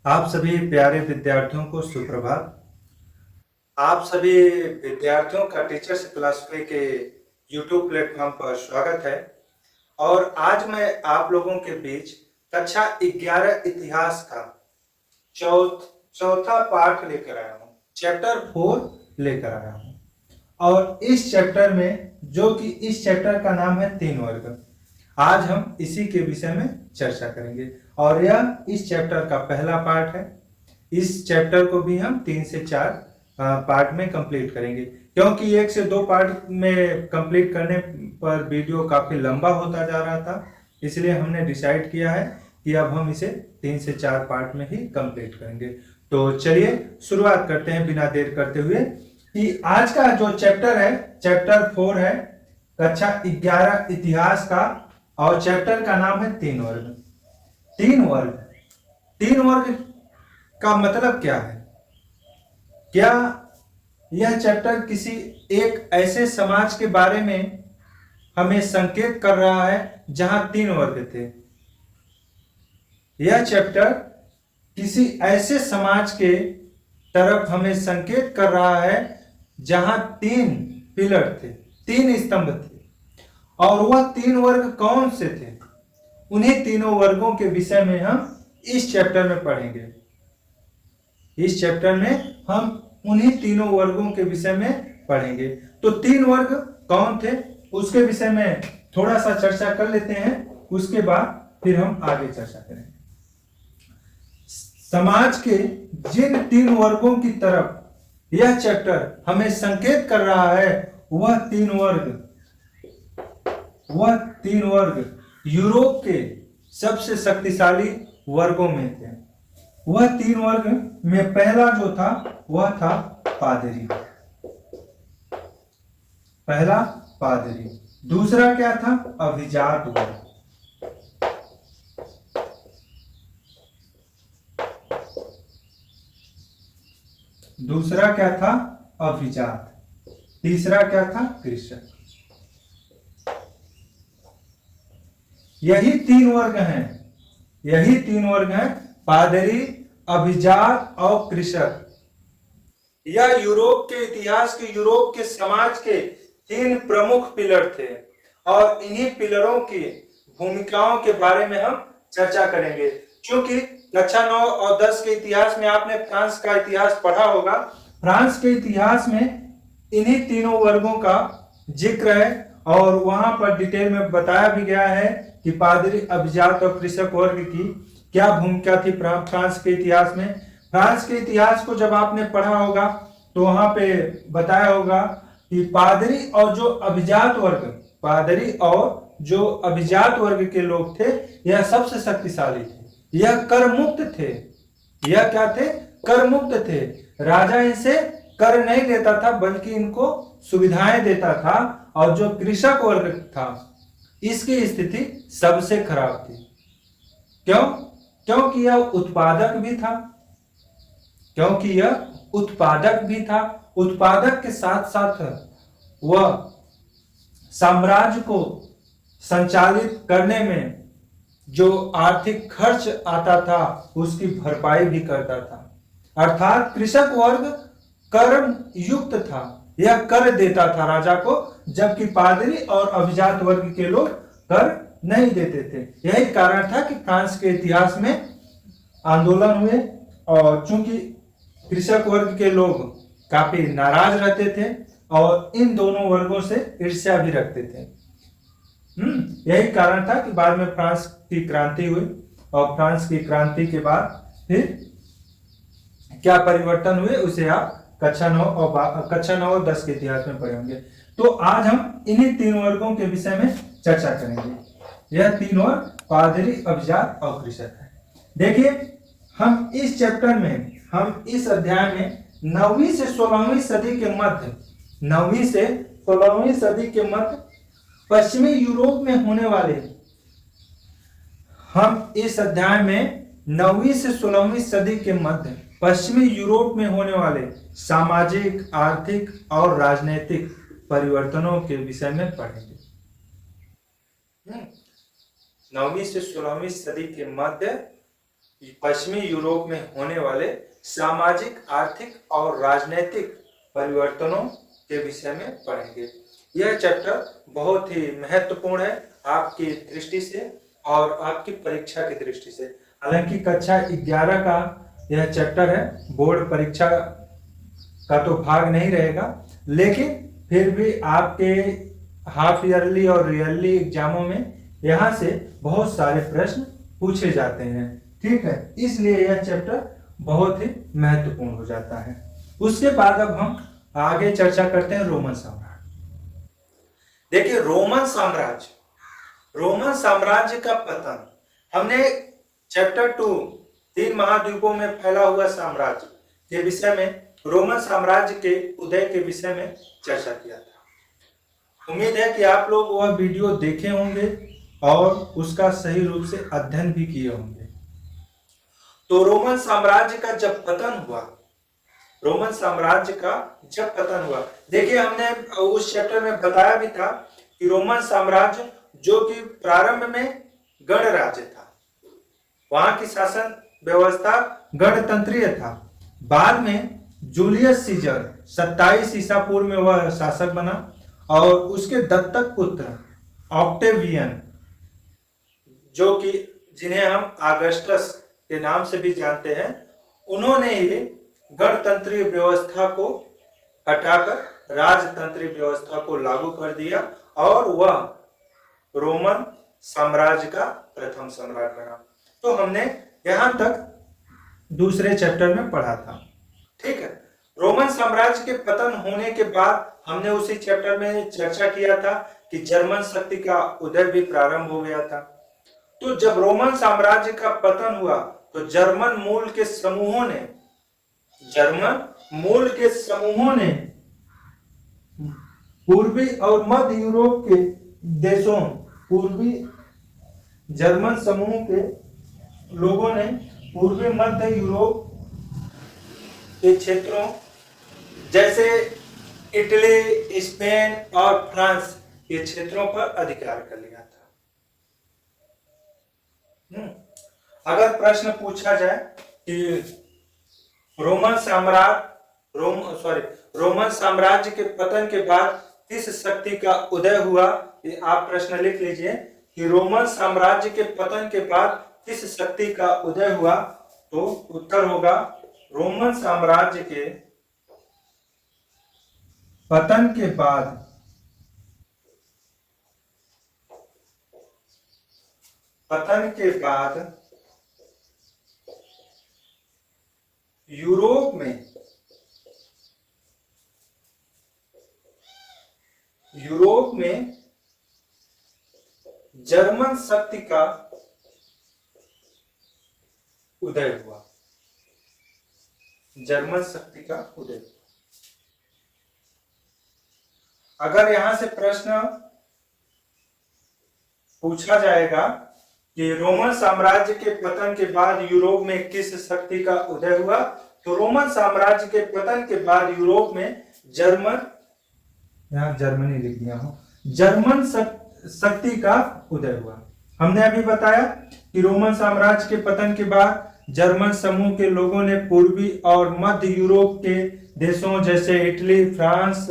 आप सभी प्यारे विद्यार्थियों को सुप्रभात। आप सभी विद्यार्थियों का टीचर्स फिलॉसफी के यूट्यूब प्लेटफॉर्म पर स्वागत है। और आज मैं आप लोगों के बीच कक्षा 11 इतिहास का चौथा पाठ लेकर आया हूँ, चैप्टर 4 लेकर आया हूँ। और इस चैप्टर में, जो कि इस चैप्टर का नाम है 3 वर्ग, आज हम इसी के विषय में चर्चा करेंगे। और यह इस चैप्टर का पहला पार्ट है। इस चैप्टर को भी हम 3 से 4 पार्ट में कंप्लीट करेंगे, क्योंकि 1 से 2 पार्ट में कंप्लीट करने पर वीडियो काफी लंबा होता जा रहा था। इसलिए हमने डिसाइड किया है कि अब हम इसे 3 से 4 पार्ट में ही कंप्लीट करेंगे। तो चलिए शुरुआत करते हैं बिना देर करते हुए कि आज का जो चैप्टर है, चैप्टर 4 है, कक्षा 11 इतिहास का। और चैप्टर का नाम है 3 वर्ग। 3 वर्ग, 3 वर्ग का मतलब क्या है? क्या यह चैप्टर किसी एक ऐसे समाज के बारे में हमें संकेत कर रहा है जहां 3 वर्ग थे? यह चैप्टर किसी ऐसे समाज के तरफ हमें संकेत कर रहा है जहां 3 पिलर थे, 3 स्तंभ थे। और वह 3 वर्ग कौन से थे? उन्हीं तीनों वर्गों के विषय में हम इस चैप्टर में पढ़ेंगे। इस चैप्टर में हम उन्हीं तीनों वर्गों के विषय में पढ़ेंगे। तो 3 वर्ग कौन थे उसके विषय में थोड़ा सा चर्चा कर लेते हैं, उसके बाद फिर हम आगे चर्चा करेंगे। समाज के जिन 3 वर्गों की तरफ यह चैप्टर हमें संकेत कर रहा है, वह 3 वर्ग यूरोप के सबसे शक्तिशाली वर्गों में थे। वह 3 वर्ग में पहला जो था वह था पादरी। पहला पादरी। दूसरा क्या था? अभिजात वर्ग। दूसरा क्या था? अभिजात। तीसरा क्या था? कृषक। यही 3 वर्ग हैं, यही 3 वर्ग हैं, पादरी, अभिजात और कृषक। यह यूरोप के इतिहास के, यूरोप के समाज के 3 प्रमुख पिलर थे। और इन्हीं पिलरों की भूमिकाओं के बारे में हम चर्चा करेंगे। क्योंकि कक्षा 9 और 10 के इतिहास में आपने फ्रांस का इतिहास पढ़ा होगा। फ्रांस के इतिहास में इन्हीं तीनों वर्गों का जिक्र है और वहां पर डिटेल में बताया भी गया है कि पादरी, अभिजात और कृषक वर्ग की क्या भूमिका थी फ्रांस के इतिहास में। फ्रांस के इतिहास को जब आपने पढ़ा होगा तो वहां पे बताया होगा कि पादरी और जो अभिजात वर्ग, पादरी और जो अभिजात वर्ग के लोग थे, यह सबसे शक्तिशाली थे। यह कर मुक्त थे। यह क्या थे? कर मुक्त थे। राजा इनसे कर नहीं लेता था, बल्कि इनको सुविधाएं देता था। और जो कृषक वर्ग था, इसकी स्थिति सबसे खराब थी। क्यों? क्योंकि यह उत्पादक भी था। क्योंकि यह उत्पादक भी था। उत्पादक के साथ साथ वह साम्राज्य को संचालित करने में जो आर्थिक खर्च आता था उसकी भरपाई भी करता था। अर्थात कृषक वर्ग कर युक्त था, यह कर देता था राजा को, जबकि पादरी और अभिजात वर्ग के लोग कर नहीं देते थे। यही कारण था कि फ्रांस के इतिहास में आंदोलन हुए। और चूंकि कृषक वर्ग के लोग काफी नाराज रहते थे और इन दोनों वर्गों से ईर्ष्या भी रखते थे। यही कारण था कि बाद में फ्रांस की क्रांति हुई। और फ्रांस की क्रांति के बाद फिर क्या परिवर्तन हुए उसे आप कक्षा 9 और 10 के इतिहास में पढ़े होंगे। तो आज हम इन्हीं 3 वर्गों के विषय में चर्चा करेंगे। यह 3 वर्ग पादरी, अभिजात और कृषक है। देखिए, हम इस चैप्टर में, हम इस अध्याय में 9वीं से 16वीं सदी के मध्य, 9वीं से 16वीं सदी के मध्य पश्चिमी यूरोप में होने वाले, हम इस अध्याय में 9वीं से 16वीं सदी के मध्य पश्चिमी यूरोप में होने वाले सामाजिक, आर्थिक और राजनीतिक परिवर्तनों के विषय में पढ़ेंगे। 9वीं से 16वीं सदी के मध्य पश्चिमी यूरोप में होने वाले सामाजिक, आर्थिक और राजनीतिक परिवर्तनों के विषय में पढ़ेंगे। यह चैप्टर बहुत ही महत्वपूर्ण है आपकी दृष्टि से और आपकी परीक्षा की दृष्टि से। हालांकि कक्षा 11 का यह चैप्टर है, बोर्ड परीक्षा का तो भाग नहीं रहेगा, लेकिन फिर भी आपके हाफ ईयरली और ईयरली एग्जामों में यहाँ से बहुत सारे प्रश्न पूछे जाते हैं। ठीक है, इसलिए यह चैप्टर बहुत ही महत्वपूर्ण हो जाता है। उसके बाद अब हम आगे चर्चा करते हैं रोमन साम्राज्य। देखिए, रोमन साम्राज्य का पतन, हमने चैप्टर 2 तीन महाद्वीपों में फैला हुआ साम्राज्य के विषय में, रोमन साम्राज्य के उदय के विषय में चर्चा किया था। उम्मीद है कि आप लोग वह वीडियो देखे होंगे और उसका सही रूप से अध्ययन भी किए होंगे। तो रोमन साम्राज्य का जब पतन हुआ, देखिए हमने उस चैप्टर में बताया भी था कि रोमन साम्राज्य जो कि प्रारंभ में गणराज्य था, वहां की शासन व्यवस्था गणतंत्रीय था। बाद में जूलियस सीजर 27 ईसा पूर्व में वह शासक बना और उसके दत्तक पुत्र ऑक्टेवियन, जो कि जिन्हें हम ऑगस्टस के नाम से भी जानते हैं, उन्होंने ही गणतंत्रीय व्यवस्था को हटाकर राजतंत्रीय व्यवस्था को लागू कर दिया और वह रोमन साम्राज्य का प्रथम सम्राट बना। तो हमने यहां तक दूसरे चैप्टर में पढ़ा था। ठीक है, रोमन साम्राज्य के पतन होने के बाद हमने उसी चैप्टर में चर्चा किया था कि जर्मन शक्ति का उदय भी प्रारंभ हो गया था। तो जब रोमन साम्राज्य का पतन हुआ तो जर्मन मूल के समूहों ने पूर्वी और मध्य यूरोप के देशों, पूर्वी जर्मन समूह के लोगों ने पूर्वी मध्य यूरोप के क्षेत्रों जैसे इटली, स्पेन और फ्रांस के क्षेत्रों पर अधिकार कर लिया था। अगर प्रश्न पूछा जाए कि रोमन साम्राज्य के पतन के बाद किस शक्ति का उदय हुआ, ये आप प्रश्न लिख लीजिए कि रोमन साम्राज्य के पतन के बाद किस शक्ति का उदय हुआ, तो उत्तर होगा रोमन साम्राज्य के पतन के बाद यूरोप में जर्मन शक्ति का उदय हुआ। अगर यहां से प्रश्न पूछा जाएगा कि रोमन साम्राज्य के पतन के बाद यूरोप में किस शक्ति का उदय हुआ, तो रोमन साम्राज्य के पतन के बाद यूरोप में जर्मनी लिख दिया हूं, जर्मन शक्ति का उदय हुआ। हमने अभी बताया कि रोमन साम्राज्य के पतन के बाद जर्मन समूह के लोगों ने पूर्वी और मध्य यूरोप के देशों जैसे इटली, फ्रांस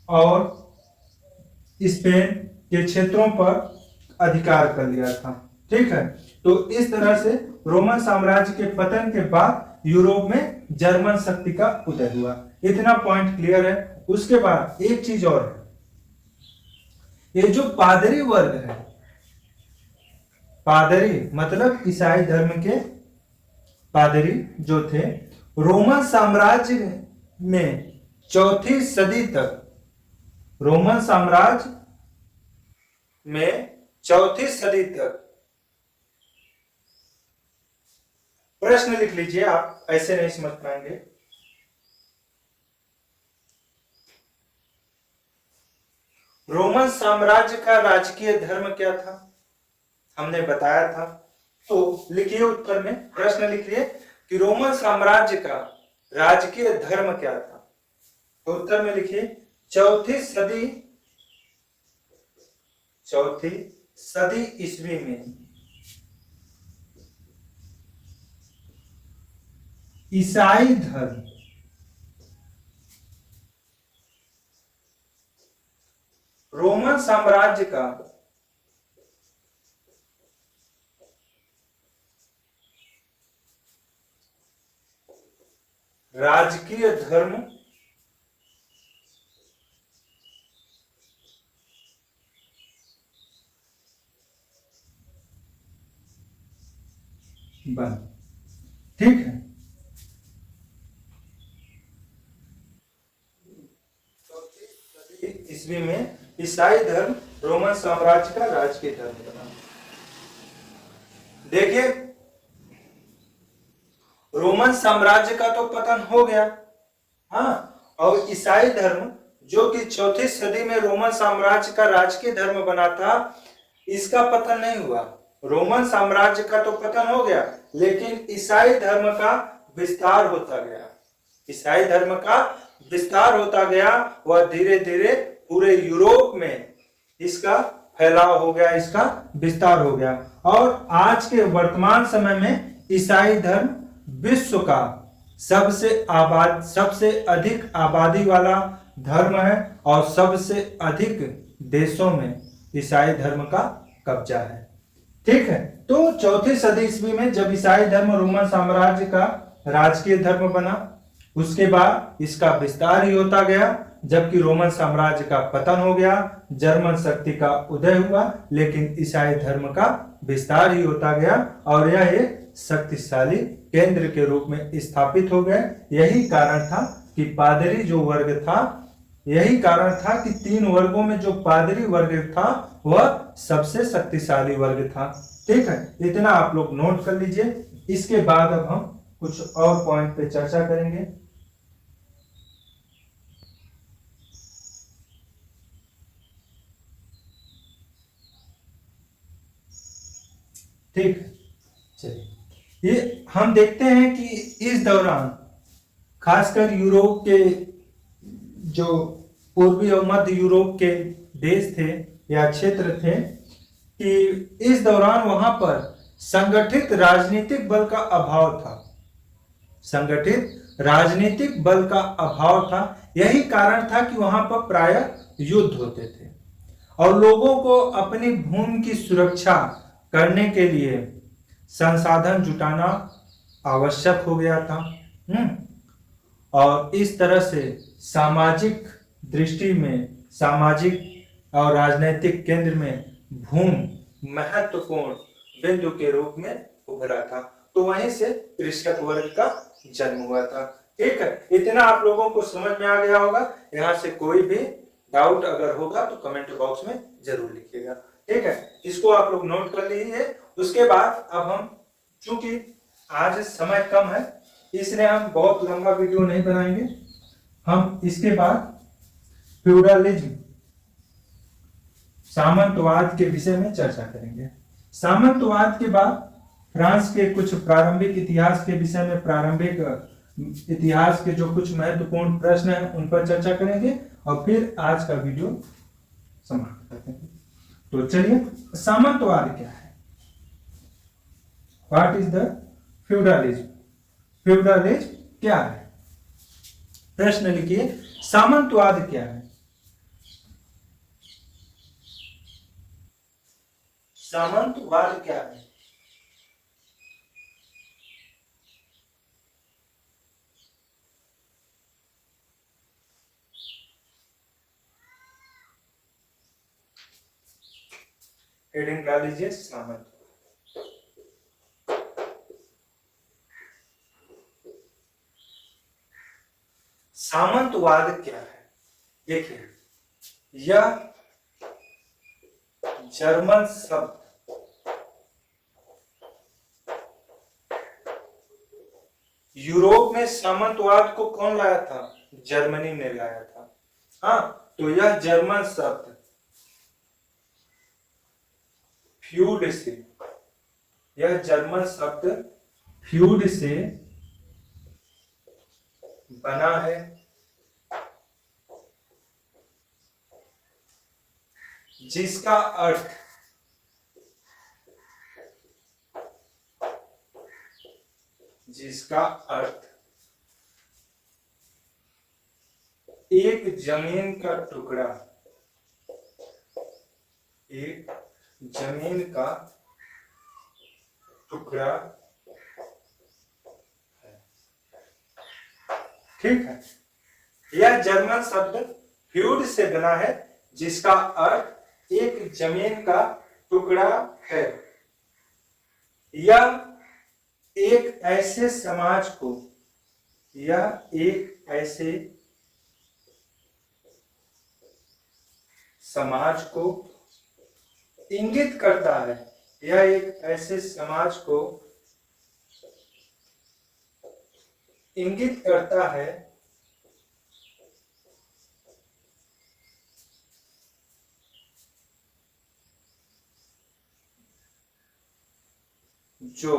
और स्पेन के क्षेत्रों पर अधिकार कर लिया था। ठीक है, तो इस तरह से रोमन साम्राज्य के पतन के बाद यूरोप में जर्मन शक्ति का उदय हुआ। इतना पॉइंट क्लियर है। उसके बाद एक चीज और है, ये जो पादरी वर्ग है, पादरी मतलब ईसाई धर्म के पादरी जो थे, रोमन साम्राज्य में 4वीं सदी तक, रोमन साम्राज्य में 4वीं सदी तक, प्रश्न लिख लीजिए, आप ऐसे नहीं समझ पाएंगे। रोमन साम्राज्य का राजकीय धर्म क्या था, हमने बताया था। तो लिखिए उत्तर में, प्रश्न लिखिए कि रोमन साम्राज्य का राजकीय धर्म क्या था। तो उत्तर में लिखिए 4वीं सदी ईस्वी में ईसाई धर्म रोमन साम्राज्य का राजकीय धर्म बन। ठीक है, ईस्वी में ईसाई धर्म रोमन साम्राज्य का राजकीय धर्म बना। देखिए, रोमन साम्राज्य का तो पतन हो गया, हाँ, और ईसाई धर्म जो कि चौथी सदी में रोमन साम्राज्य का राजकीय धर्म बना था, इसका पतन नहीं हुआ। रोमन साम्राज्य का तो पतन हो गया, लेकिन ईसाई धर्म का विस्तार होता गया। ईसाई धर्म का विस्तार होता गया, वह धीरे धीरे पूरे यूरोप में इसका फैलाव हो गया, इसका विस्तार हो गया। और आज के वर्तमान समय में ईसाई धर्म विश्व का सबसे अधिक आबादी वाला धर्म है और सबसे अधिक देशों में ईसाई धर्म का कब्जा है। ठीक है, तो चौथी सदी ईस्वी में जब ईसाई धर्म रोमन साम्राज्य का राजकीय धर्म बना, उसके बाद इसका विस्तार ही होता गया, जबकि रोमन साम्राज्य का पतन हो गया, जर्मन शक्ति का उदय हुआ, लेकिन ईसाई धर्म का विस्तार ही होता गया और यह एक शक्तिशाली केंद्र के रूप में स्थापित हो गए। यही कारण था कि पादरी जो वर्ग था, यही कारण था कि तीन वर्गों में जो पादरी वर्ग था वह सबसे शक्तिशाली वर्ग था। ठीक है, इतना आप लोग नोट कर लीजिए। इसके बाद अब हम कुछ और पॉइंट पे चर्चा करेंगे। ठीक, चलिए, ये हम देखते हैं कि इस दौरान खासकर यूरोप के जो पूर्वी और मध्य यूरोप के देश थे या क्षेत्र थे, कि इस दौरान वहां पर संगठित राजनीतिक बल का अभाव था। संगठित राजनीतिक बल का अभाव था, यही कारण था कि वहां पर प्रायः युद्ध होते थे और लोगों को अपनी भूमि की सुरक्षा करने के लिए संसाधन जुटाना आवश्यक हो गया था। और इस तरह से सामाजिक दृष्टि में, सामाजिक और राजनीतिक केंद्र में भूमि महत्वपूर्ण बिंदु के रूप में उभरा था। तो वहीं से कृषक वर्ग का जन्म हुआ था। ठीक है, इतना आप लोगों को समझ में आ गया होगा। यहाँ से कोई भी डाउट अगर होगा तो कमेंट बॉक्स में जरूर लिखिएगा। ठीक है, इसको आप लोग नोट कर लीजिए। उसके बाद अब हम, चूंकि आज समय कम है इसलिए हम बहुत लंबा वीडियो नहीं बनाएंगे। हम इसके बाद फ्यूडलिज्म, सामंतवाद के विषय में चर्चा करेंगे। सामंतवाद के बाद फ्रांस के कुछ प्रारंभिक इतिहास के विषय में, प्रारंभिक इतिहास के जो कुछ महत्वपूर्ण प्रश्न हैं उन पर चर्चा करेंगे और फिर आज का वीडियो समाप्त करते हैं। तो चलिए, सामंतवाद क्या है? What is the feudalism? Feudalism क्या है? प्रश्न लिखिए, सामंतवाद क्या है? सामंतवाद क्या है? हेडिंग डाल लीजिए, सामंतवाद। सामंतवाद क्या है? देखिए, यह जर्मन शब्द यूरोप में सामंतवाद को कौन लाया था? जर्मनी ने लाया था। हाँ, तो यह जर्मन शब्द फ्यूड से, यह जर्मन शब्द फ्यूड से बना है, जिसका अर्थ जिसका अर्थ एक जमीन का टुकड़ा, एक जमीन का टुकड़ा है। ठीक है। यह जर्मन शब्द फ्यूड से बना है, जिसका अर्थ एक जमीन का टुकड़ा है। यह एक ऐसे समाज को, यह एक ऐसे समाज को इंगित करता है, यह एक ऐसे समाज को इंगित करता है जो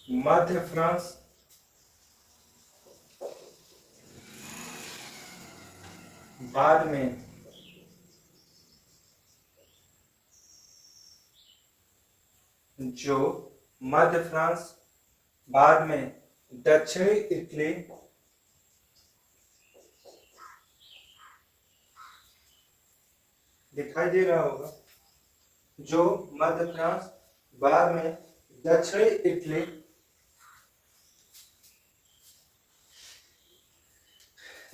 मध्य फ्रांस, बाद में जो मध्य फ्रांस, बाद में दक्षिणी इटली, दिखाई दे रहा होगा, जो मध्य फ्रांस, बाद में दक्षिणी इटली,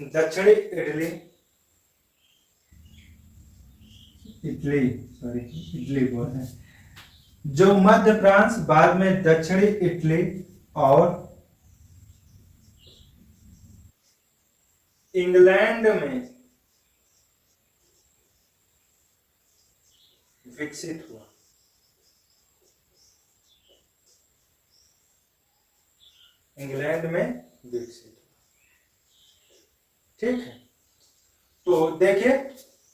दक्षिणी इटली, इटली सॉरी इटली बोल रहे हैं, जो मध्य फ्रांस, बाद में दक्षिणी इटली और इंग्लैंड में विकसित हुआ। इंग्लैंड में विकसित हुआ। ठीक है। तो देखिए,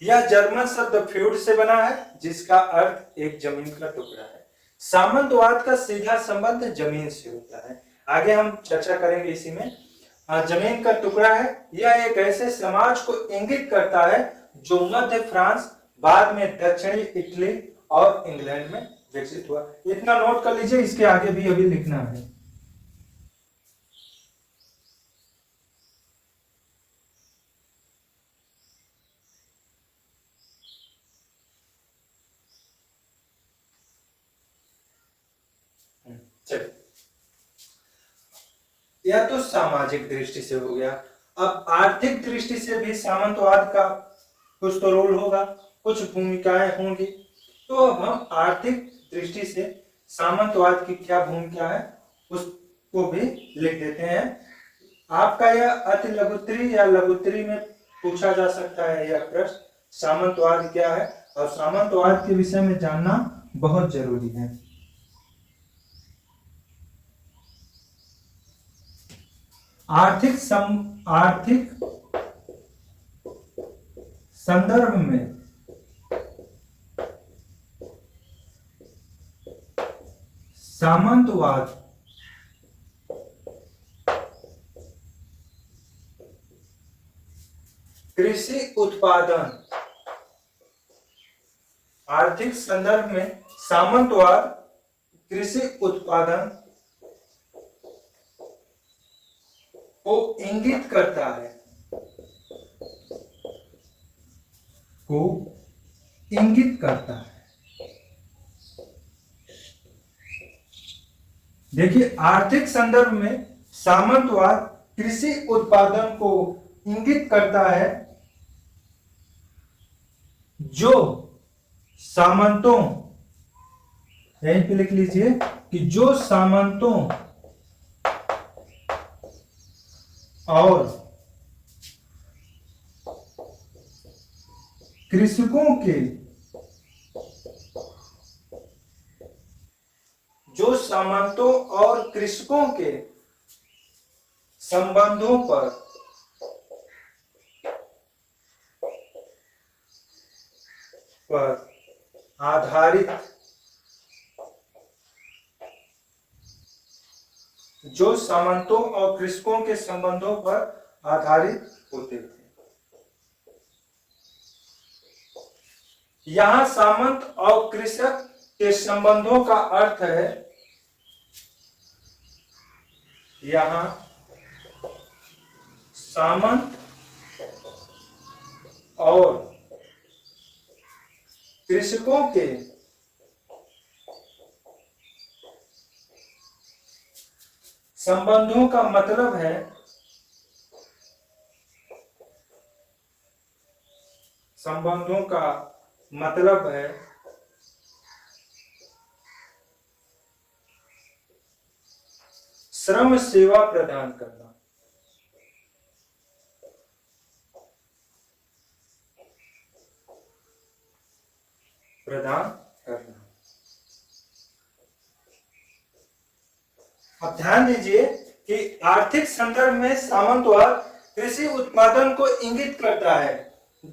यह जर्मन शब्द फ्यूड से बना है, जिसका अर्थ एक जमीन का टुकड़ा है। सामंतवाद का सीधा संबंध जमीन से होता है। आगे हम चर्चा करेंगे इसी में। जमीन का टुकड़ा है, यह एक ऐसे समाज को इंगित करता है जो मध्य फ्रांस, बाद में दक्षिणी इटली और इंग्लैंड में विकसित हुआ। इतना नोट कर लीजिए, इसके आगे भी अभी लिखना है। चलिए, यह तो सामाजिक दृष्टि से हो गया। अब आर्थिक दृष्टि से भी सामंतवाद का कुछ तो रोल होगा, कुछ भूमिकाएं होंगी। तो अब हम आर्थिक दृष्टि से सामंतवाद की क्या भूमिका है उसको भी लिख देते हैं। आपका यह अति लघुत्तरी या लघुत्तरी में पूछा जा सकता है यह प्रश्न, सामंतवाद क्या है, और सामंतवाद के विषय में जानना बहुत जरूरी है। आर्थिक संदर्भ में सामंतवाद कृषि उत्पादन, आर्थिक संदर्भ में सामंतवाद कृषि उत्पादन को इंगित करता है, को इंगित करता है। देखिए, आर्थिक संदर्भ में सामंतवाद कृषि उत्पादन को इंगित करता है, जो सामंतों, यहीं पे लिख लीजिए कि जो सामंतों और कृषकों के, जो सामंतों और कृषकों के संबंधों पर आधारित, जो सामंतों और कृषकों के संबंधों पर आधारित होते थे। यहां सामंत और कृषक के संबंधों का अर्थ है यहां सामंत और कृषकों के संबंधों का मतलब है श्रम सेवा प्रदान करना। अब ध्यान दीजिए कि आर्थिक संदर्भ में सामंतवाद कृषि उत्पादन को इंगित करता है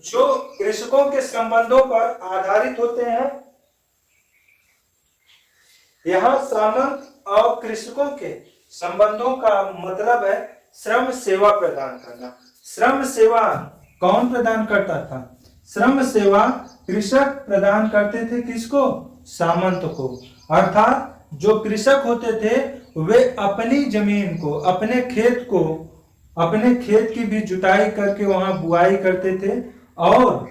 जो कृषकों के संबंधों पर आधारित होते हैं। यहां सामंत और कृषकों के संबंधों का मतलब है श्रम सेवा प्रदान करना। श्रम सेवा कौन प्रदान करता था? श्रम सेवा कृषक प्रदान करते थे। किसको? सामंत को। अर्थात जो कृषक होते थे वे अपनी जमीन को, अपने खेत की भी जुताई करके वहां बुआई करते थे और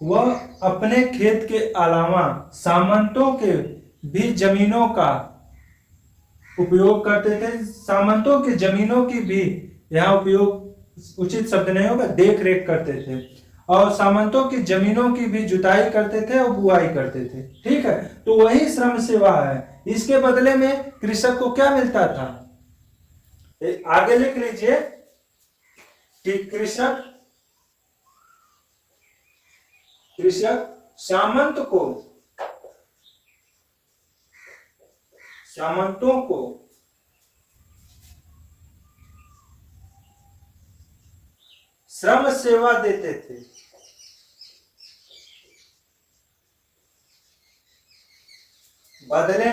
वह अपने खेत के अलावा सामंतों के भी जमीनों का उपयोग करते थे। सामंतों की जमीनों की भी, यहाँ उपयोग उचित शब्द नहीं होगा, देख रेख करते थे और सामंतों की जमीनों की भी जुताई करते थे और बुआई करते थे। ठीक है, तो वही श्रम सेवा है। इसके बदले में कृषक को क्या मिलता था? आगे लिख लीजिए कि कृषक सामंतों को श्रम सेवा देते थे। बदले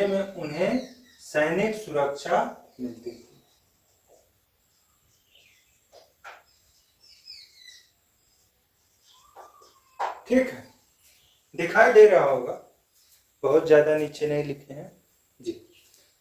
में उन्हें सैनिक सुरक्षा मिलती थी। ठीक है, दिखाई दे रहा होगा, बहुत ज्यादा नीचे नहीं लिखे हैं जी।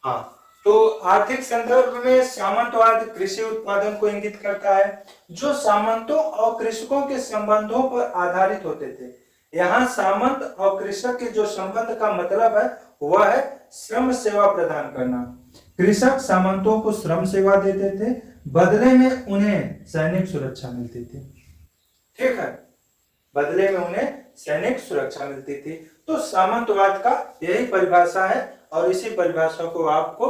हाँ, तो आर्थिक संदर्भ में सामंतवाद कृषि उत्पादन को इंगित करता है जो सामंतों और कृषकों के संबंधों पर आधारित होते थे। यहाँ सामंत और कृषक के जो संबंध का मतलब है वह है श्रम सेवा प्रदान करना। कृषक सामंतों को श्रम सेवा देते थे, बदले में उन्हें सैनिक सुरक्षा मिलती थी। ठीक है, बदले में उन्हें सैनिक सुरक्षा मिलती थी। तो सामंतवाद का यही परिभाषा है और इसी परिभाषा को आपको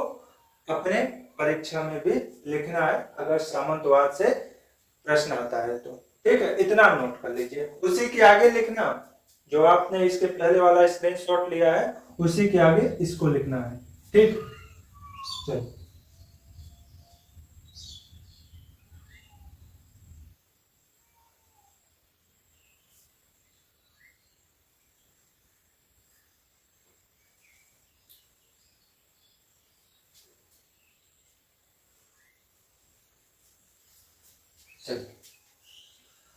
अपने परीक्षा में भी लिखना है अगर सामंतवाद से प्रश्न आता है तो। ठीक है, इतना नोट कर लीजिए। उसी के आगे लिखना, जो आपने इसके पहले वाला स्क्रीनशॉट लिया है उसी के आगे इसको लिखना है। ठीक, चलिए।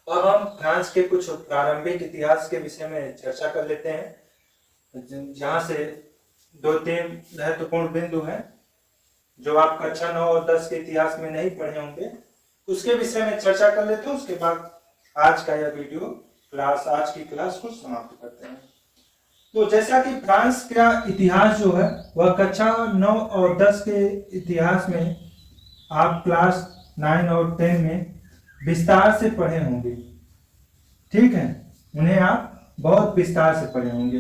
अब हम फ्रांस के कुछ प्रारंभिक इतिहास के विषय में चर्चा कर लेते हैं, जहां से 2-3 महत्वपूर्ण बिंदु हैं जो आप कक्षा 9 और 10 के इतिहास में नहीं पढ़े होंगे, उसके विषय में चर्चा कर लेते हैं। उसके बाद आज का यह वीडियो आज की क्लास को समाप्त करते हैं। तो जैसा कि फ्रांस का इतिहास जो है वह कक्षा 9 और 10 के इतिहास में आप क्लास 9 और 10 में विस्तार से पढ़े होंगे। ठीक है, उन्हें आप बहुत विस्तार से पढ़े होंगे,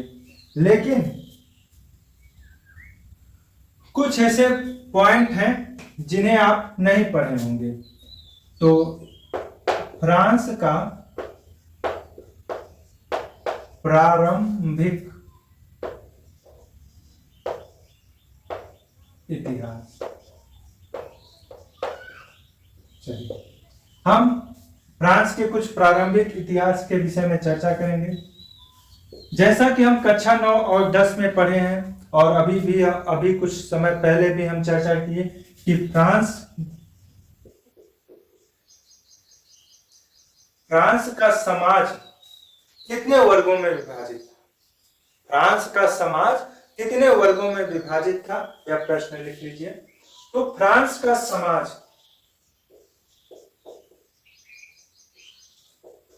लेकिन कुछ ऐसे पॉइंट हैं जिन्हें आप नहीं पढ़े होंगे। तो फ्रांस का प्रारंभिक इतिहास, चलिए हम फ्रांस के कुछ प्रारंभिक इतिहास के विषय में चर्चा करेंगे। जैसा कि हम कक्षा 9 और 10 में पढ़े हैं और अभी कुछ समय पहले भी हम चर्चा किए कि फ्रांस का समाज कितने वर्गों में विभाजित था? फ्रांस का समाज कितने वर्गों में विभाजित था? यह प्रश्न लिख लीजिए। तो फ्रांस का समाज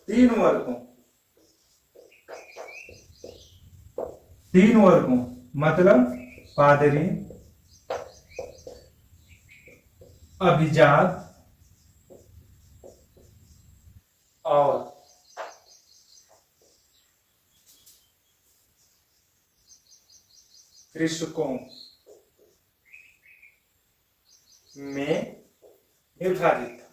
3 वर्गों मतलब पादरी, अभिजात और कृषकों में विभाजित था।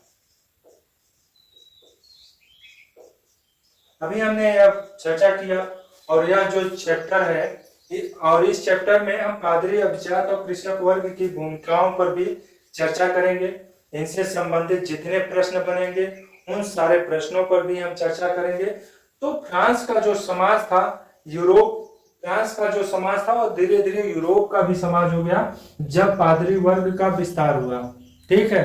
अभी हमने यह चर्चा किया और यह जो चैप्टर है और इस चैप्टर में हम पादरी, अभिजात और कृषक वर्ग की भूमिकाओं पर भी चर्चा करेंगे। इनसे संबंधित जितने प्रश्न बनेंगे उन सारे प्रश्नों पर भी हम चर्चा करेंगे। तो फ्रांस का जो समाज था, फ्रांस का जो समाज था वो धीरे धीरे यूरोप का भी समाज हो गया जब पादरी वर्ग का विस्तार हुआ। ठीक है,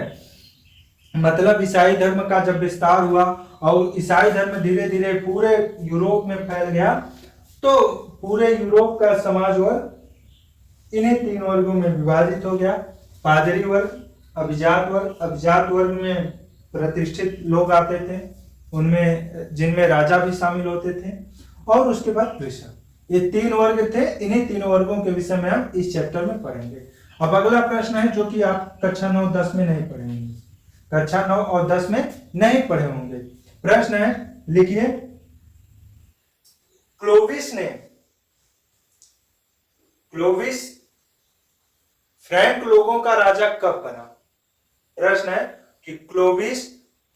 मतलब ईसाई धर्म का जब विस्तार हुआ और ईसाई धर्म धीरे धीरे पूरे यूरोप में फैल गया तो पूरे यूरोप का समाज वर्ग इन्हीं 3 वर्गों में विभाजित हो गया। पादरी वर्ग, अभिजात वर्ग में प्रतिष्ठित लोग आते थे, उनमें जिनमें राजा भी शामिल होते थे, और उसके बाद कृषक। ये 3 वर्ग थे। इन्हीं 3 वर्गों के विषय में हम इस चैप्टर में पढ़ेंगे। अब अगला प्रश्न है जो कि आप कक्षा 9-10 में नहीं पढ़ेंगे, कक्षा 9 और 10 में नहीं पढ़े होंगे। प्रश्न है, लिखिए, क्लोविस फ्रैंक लोगों का राजा कब बना? प्रश्न है कि क्लोविस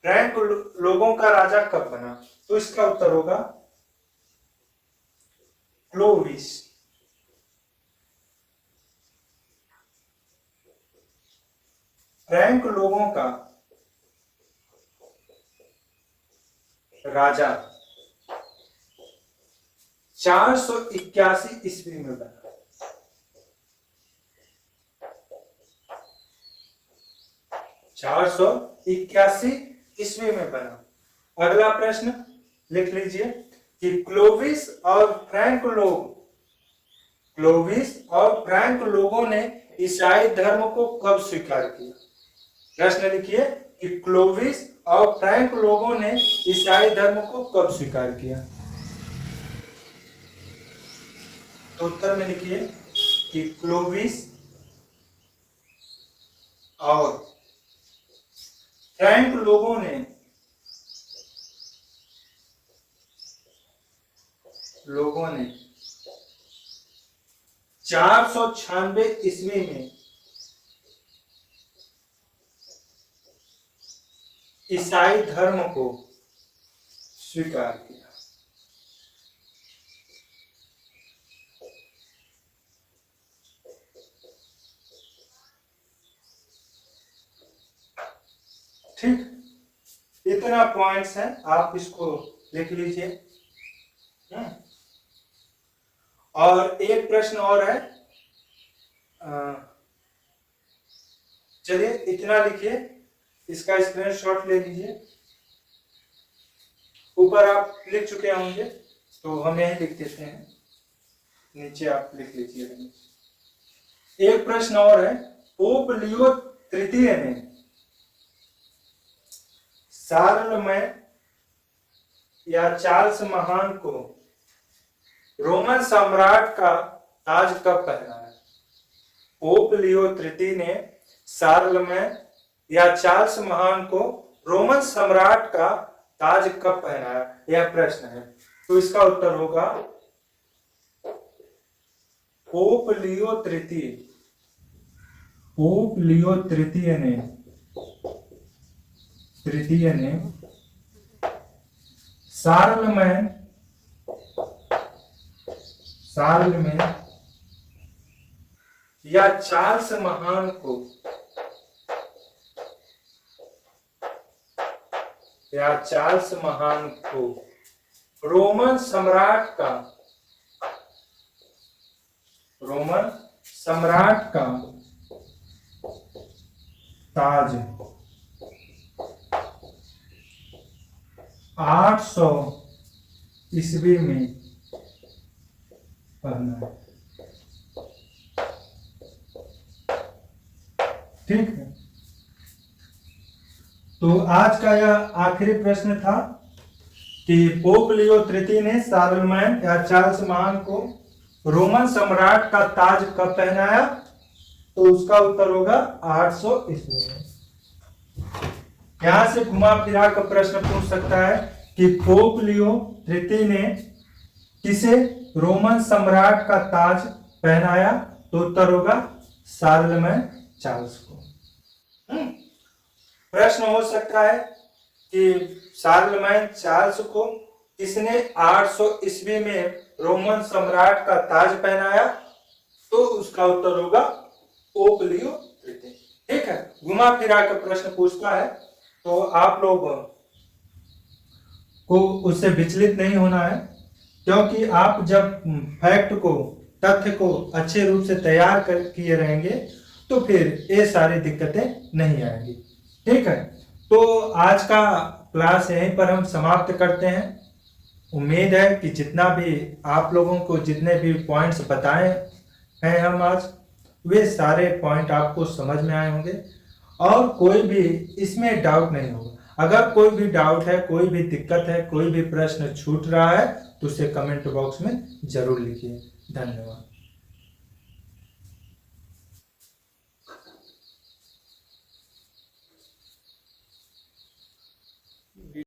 फ्रैंक लोगों का राजा कब बना? तो इसका उत्तर होगा क्लोविस फ्रैंक लोगों का राजा 481 ईस्वी में बना। चार सौ 81 ईस्वी में बना। अगला प्रश्न लिख लीजिए कि क्लोविस और फ्रैंक लोगों ने ईसाई धर्म को कब स्वीकार किया? प्रश्न लिखिए कि क्लोविस और फ्रैंक लोगों ने ईसाई धर्म को कब स्वीकार किया? तो उत्तर में लिखिए कि क्लोविस और फ्रैंक लोगों ने 496 ईस्वी में ईसाई धर्म को स्वीकार किया। ठीक, इतना पॉइंट्स है, आप इसको लिख लीजिए। और एक प्रश्न और है, चलिए इतना लिखिए, इसका स्क्रीनशॉट ले लीजिए। ऊपर आप लिख चुके होंगे तो हम यही लिख देते हैं, नीचे आप लिख लीजिए। एक प्रश्न और है, पोप लियो तृतीय ने शार्लमेन या चार्ल्स महान को रोमन सम्राट का ताज कब पहनाया? पोप लियो तृतीय ने शार्लमेन या चार्ल्स महान को रोमन सम्राट का ताज कब पहनाया? यह प्रश्न है। तो इसका उत्तर होगा पोप लियो तृतीय ने शार्लमेन या चार्ल्स महान को रोमन सम्राट का ताज 800 ईस्वी में पहना है। ठीक है, तो आज का यह आखिरी प्रश्न था कि पोप लियो तृतीय ने शार्लमैन या चार्ल्स महान को रोमन सम्राट का ताज कब पहनाया? तो उसका उत्तर होगा 800 ईस्वी में। यहां से घुमा फिरा कर प्रश्न पूछ सकता है कि पोप लियो तृतीय ने किसे रोमन सम्राट का ताज पहनाया? तो उत्तर होगा शार्लमैन चार्ल्स को। प्रश्न हो सकता है कि शार्लमैन चार्ल्स को किसने 800 ईस्वी में रोमन सम्राट का ताज पहनाया? तो उसका उत्तर होगा पोप लियो तृतीय। ठीक है, घुमा फिरा कर प्रश्न पूछता है तो आप लोग को उससे विचलित नहीं होना है, क्योंकि आप जब फैक्ट को, तथ्य को अच्छे रूप से तैयार किए रहेंगे तो फिर ये सारी दिक्कतें नहीं आएंगी। ठीक है, तो आज का क्लास यहीं पर हम समाप्त करते हैं। उम्मीद है कि जितना भी आप लोगों को जितने भी पॉइंट्स बताए हैं हम आज, वे सारे पॉइंट आपको समझ में आए होंगे और कोई भी इसमें डाउट नहीं होगा। अगर कोई भी डाउट है, कोई भी दिक्कत है, कोई भी प्रश्न छूट रहा है तो उसे कमेंट बॉक्स में जरूर लिखिए। धन्यवाद।